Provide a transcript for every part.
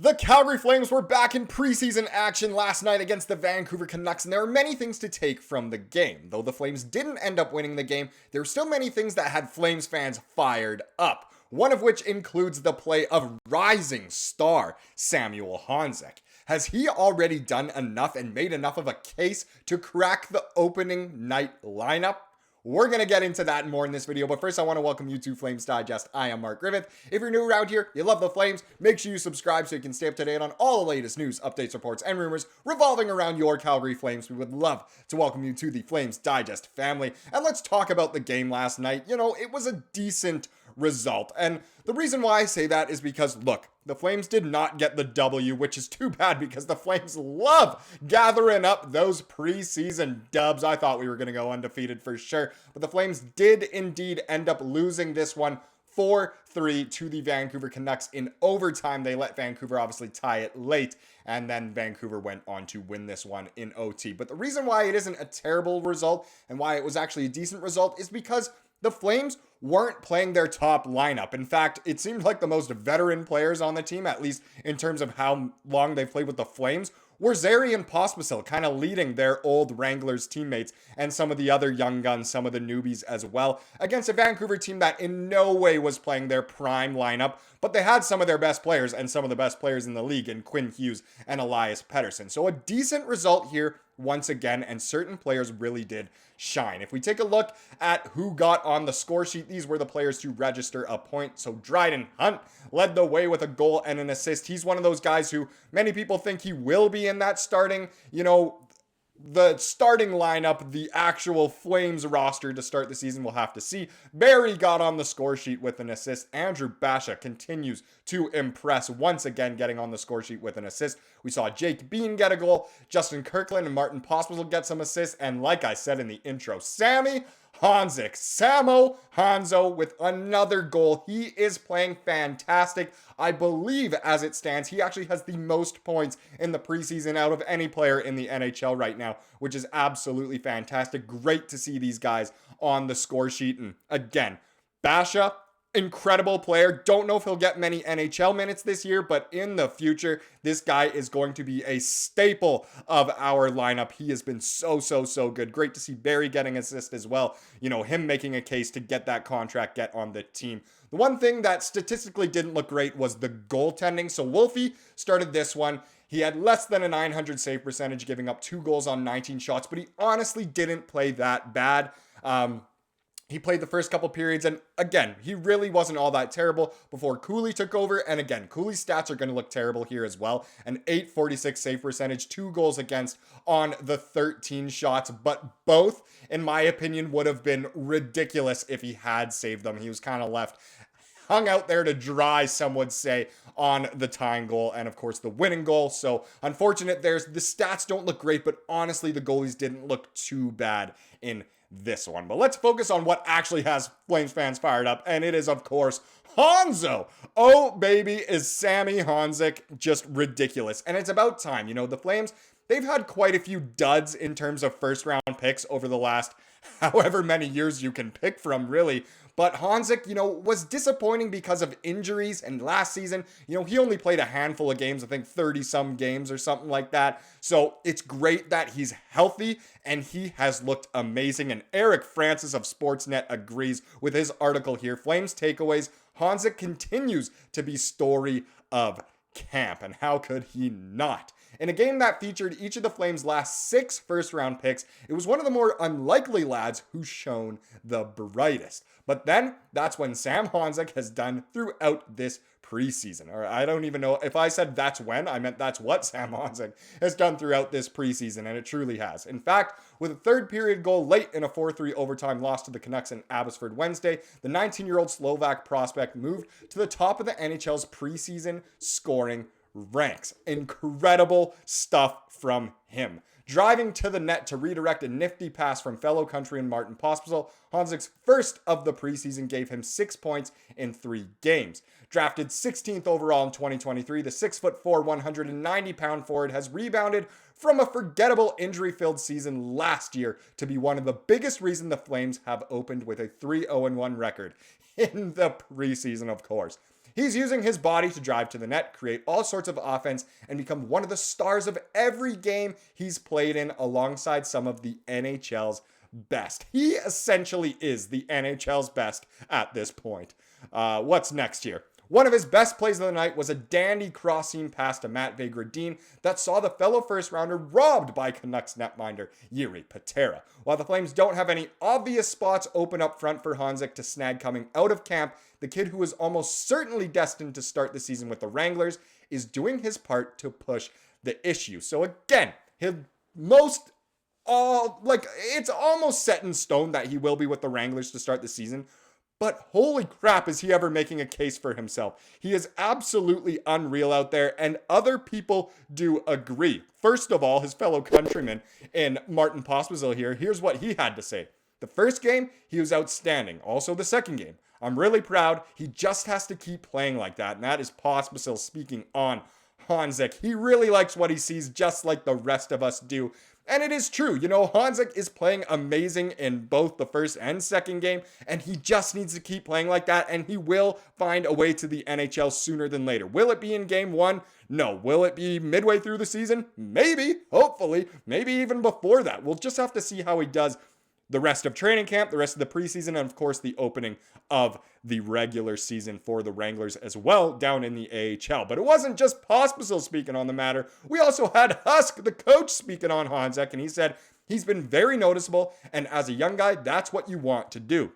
The Calgary Flames were back in preseason action last night against the Vancouver Canucks, and there are many things to take from the game. Though the Flames didn't end up winning the game, there were still many things that had Flames fans fired up. One of which includes the play of rising star Samuel Honzek. Has he already done enough and made enough of a case to crack the opening night lineup? We're going to get into that and more in this video, but first I want to welcome you to Flames Digest. I am Mark Griffith. If you're new around here, you love the Flames, make sure you subscribe so you can stay up to date on all the latest news, updates, reports, and rumors revolving around your Calgary Flames. We would love to welcome you to the Flames Digest family, and let's talk about the game last night. You know, it was a decent result, and the reason why I say that is because, look, the Flames did not get the W, which is too bad because the Flames love gathering up those preseason dubs. I thought we were going to go undefeated for sure, but the Flames did indeed end up losing this one 4-3 to the Vancouver Canucks in overtime. They let Vancouver obviously tie it late, and then Vancouver went on to win this one in OT. But the reason why it isn't a terrible result and why it was actually a decent result is because the Flames weren't playing their top lineup. In fact, it seemed like the most veteran players on the team, at least in terms of how long they've played with the Flames, were Zary and Pospisil, kind of leading their old Wranglers teammates and some of the other young guns, some of the newbies as well, against a Vancouver team that in no way was playing their prime lineup, but they had some of their best players and some of the best players in the league in Quinn Hughes and Elias Pettersson. So a decent result here once again, and certain players really did shine. If we take a look at who got on the score sheet, these were the players to register a point. So Dryden Hunt led the way with a goal and an assist. He's one of those guys who many people think he will be in that starting, the starting lineup, the actual Flames roster to start the season, we'll have to see. Barry got on the score sheet with an assist. Andrew Basha continues to impress, once again getting on the score sheet with an assist. We saw Jake Bean get a goal, Justin Kirkland and Martin Pospisil get some assists, and like I said in the intro, Samuel Honzo with another goal. He is playing fantastic. I believe as it stands, he actually has the most points in the preseason out of any player in the NHL right now, which is absolutely fantastic. Great to see these guys on the score sheet. And again, Basha, incredible player. Don't know if he'll get many NHL minutes this year, but in the future, this guy is going to be a staple of our lineup. He has been so good. Great to see Barry getting assist as well. You know, him making a case to get that contract, get on the team. The one thing that statistically didn't look great was the goaltending. So Wolfie started this one. He had less than a 900 save percentage, giving up 2 goals on 19 shots, but he honestly didn't play that bad. He played the first couple periods, and again, he really wasn't all that terrible before Cooley took over. And again, Cooley's stats are going to look terrible here as well. An 846 save percentage, 2 goals against on the 13 shots, but both, in my opinion, would have been ridiculous if he had saved them. He was kind of left hung out there to dry, some would say, on the tying goal and, of course, the winning goal. So, unfortunate, the stats don't look great, but honestly, the goalies didn't look too bad in this one. But let's focus on what actually has Flames fans fired up, and it is, of course, Honzo. Oh, baby, is Sammy Honzek just ridiculous. And it's about time. You know, the Flames, they've had quite a few duds in terms of first-round picks over the last however many years you can pick from, really. But Honzek, was disappointing because of injuries, and last season, he only played a handful of games, I think 30-some games or something like that. So it's great that he's healthy, and he has looked amazing. And Eric Francis of Sportsnet agrees with his article here. Flames takeaways, Honzek continues to be story of camp, and how could he not? In a game that featured each of the Flames' last 6 first-round picks, it was one of the more unlikely lads who shone the brightest. But then, that's when Sam Honzek has done throughout this preseason. Or I don't even know if I said that's when, I meant that's what Sam Honzek has done throughout this preseason, and it truly has. In fact, with a third period goal late in a 4-3 overtime loss to the Canucks in Abbotsford Wednesday, the 19-year-old Slovak prospect moved to the top of the NHL's preseason scoring ranks. Incredible stuff from him. Driving to the net to redirect a nifty pass from fellow countryman Martin Pospisil, Honzek's first of the preseason gave him 6 points in 3 games. Drafted 16th overall in 2023, the 6'4", 190-pound forward has rebounded from a forgettable injury-filled season last year to be one of the biggest reasons the Flames have opened with a 3-0-1 record in the preseason, of course. He's using his body to drive to the net, create all sorts of offense, and become one of the stars of every game he's played in alongside some of the NHL's best. He essentially is the NHL's best at this point. What's next here? One of his best plays of the night was a dandy cross-seam pass to Matvei Gradin that saw the fellow first-rounder robbed by Canucks netminder Jiri Patera. While the Flames don't have any obvious spots open up front for Honzek to snag coming out of camp, the kid who is almost certainly destined to start the season with the Wranglers is doing his part to push the issue. So again, it's almost set in stone that he will be with the Wranglers to start the season. But holy crap, is he ever making a case for himself. He is absolutely unreal out there, and other people do agree. First of all, his fellow countryman in Martin Pospisil here, here's what he had to say. The first game, he was outstanding. Also the second game. I'm really proud. He just has to keep playing like that, and that is Pospisil speaking on Honzek. He really likes what he sees, just like the rest of us do. And it is true, Honzek is playing amazing in both the first and second game, and he just needs to keep playing like that, and he will find a way to the NHL sooner than later. Will it be in game 1? No. Will it be midway through the season? Maybe, hopefully, maybe even before that. We'll just have to see how he does the rest of training camp, the rest of the preseason, and of course the opening of the regular season for the Wranglers as well down in the AHL. But it wasn't just Pospisil speaking on the matter. We also had Huska, the coach, speaking on Honzek, and he said he's been very noticeable, and as a young guy, that's what you want to do.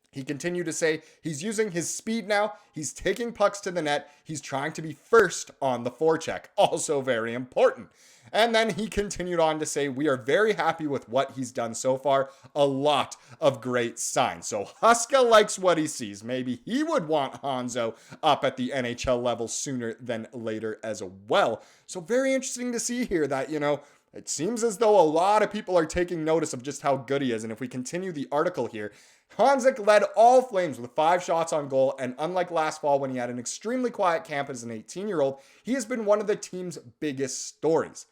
He continued to say he's using his speed now, he's taking pucks to the net, he's trying to be first on the forecheck, also very important. And then he continued on to say, we are very happy with what he's done so far. A lot of great signs. So Huska likes what he sees. Maybe he would want Honzo up at the NHL level sooner than later as well. So very interesting to see here that, it seems as though a lot of people are taking notice of just how good he is. And if we continue the article here, Honzek led all Flames with 5 shots on goal, and unlike last fall when he had an extremely quiet camp as an 18-year-old, he has been one of the team's biggest stories.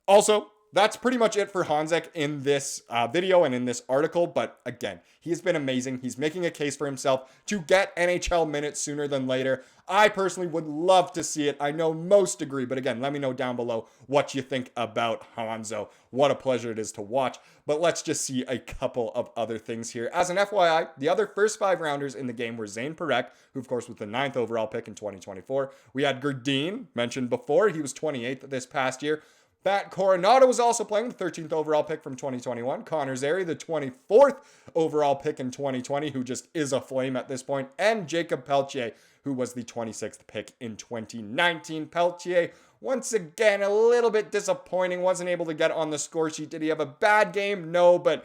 Also, that's pretty much it for Honzek in this video and in this article, but again, he has been amazing. He's making a case for himself to get NHL minutes sooner than later. I personally would love to see it. I know most agree, but again, let me know down below what you think about Honzo. What a pleasure it is to watch, but let's just see a couple of other things here. As an FYI, the other first 5 rounders in the game were Zane Parekh, who of course was the 9th overall pick in 2024. We had Gradin, mentioned before, he was 28th this past year. Matt Coronado was also playing, the 13th overall pick from 2021. Connor Zary, the 24th overall pick in 2020, who just is a Flame at this point. And Jacob Pelletier, who was the 26th pick in 2019. Pelletier, once again, a little bit disappointing. Wasn't able to get on the score sheet. Did he have a bad game? No, but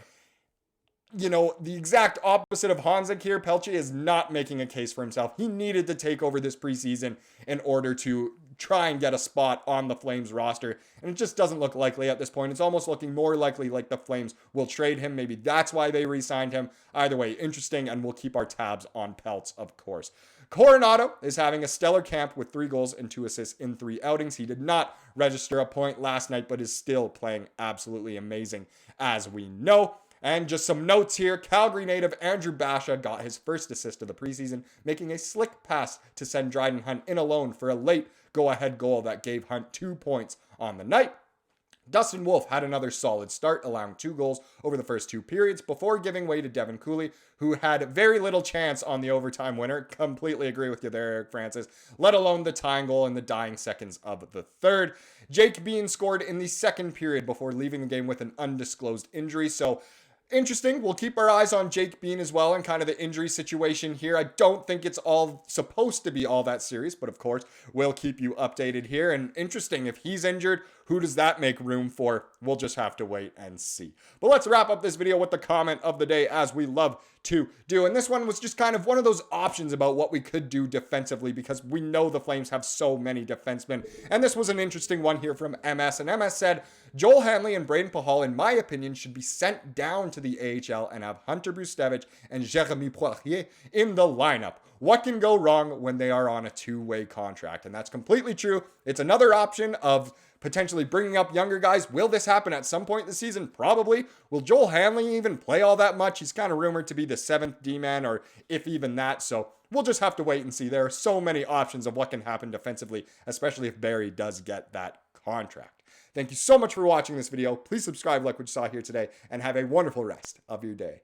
the exact opposite of Honzek here. Pelletier is not making a case for himself. He needed to take over this preseason in order to try and get a spot on the Flames roster, and it just doesn't look likely at this point. It's almost looking more likely like the Flames will trade him. Maybe that's why they re-signed him. Either way, interesting, and we'll keep our tabs on Pelts, of course. Coronado is having a stellar camp with 3 goals and 2 assists in 3 outings. He did not register a point last night, but is still playing absolutely amazing, as we know. And just some notes here. Calgary native Andrew Basha got his first assist of the preseason, making a slick pass to send Dryden Hunt in alone for a late go-ahead goal that gave Hunt 2 points on the night. Dustin Wolf had another solid start, allowing 2 goals over the first 2 periods before giving way to Devin Cooley, who had very little chance on the overtime winner. Completely agree with you there, Eric Francis, let alone the tying goal in the dying seconds of the third. Jake Bean scored in the second period before leaving the game with an undisclosed injury, so interesting. We'll keep our eyes on Jake Bean as well and kind of the injury situation here. I don't think it's all supposed to be all that serious, but of course, we'll keep you updated here. And interesting, if he's injured, who does that make room for? We'll just have to wait and see. But let's wrap up this video with the comment of the day, as we love to do. And this one was just kind of one of those options about what we could do defensively, because we know the Flames have so many defensemen. And this was an interesting one here from MS. And MS said, Joel Hanley and Braden Pahal, in my opinion, should be sent down to to the AHL and have Hunter Bustevich and Jeremy Poirier in the lineup. What can go wrong when they are on a two-way contract? And that's completely true. It's another option of potentially bringing up younger guys. Will this happen at some point this season? Probably. Will Joel Hanley even play all that much? He's kind of rumored to be the 7th D-man, or if even that. So we'll just have to wait and see. There are so many options of what can happen defensively, especially if Barrie does get that contract. Thank you so much for watching this video. Please subscribe like what you saw here today, and have a wonderful rest of your day.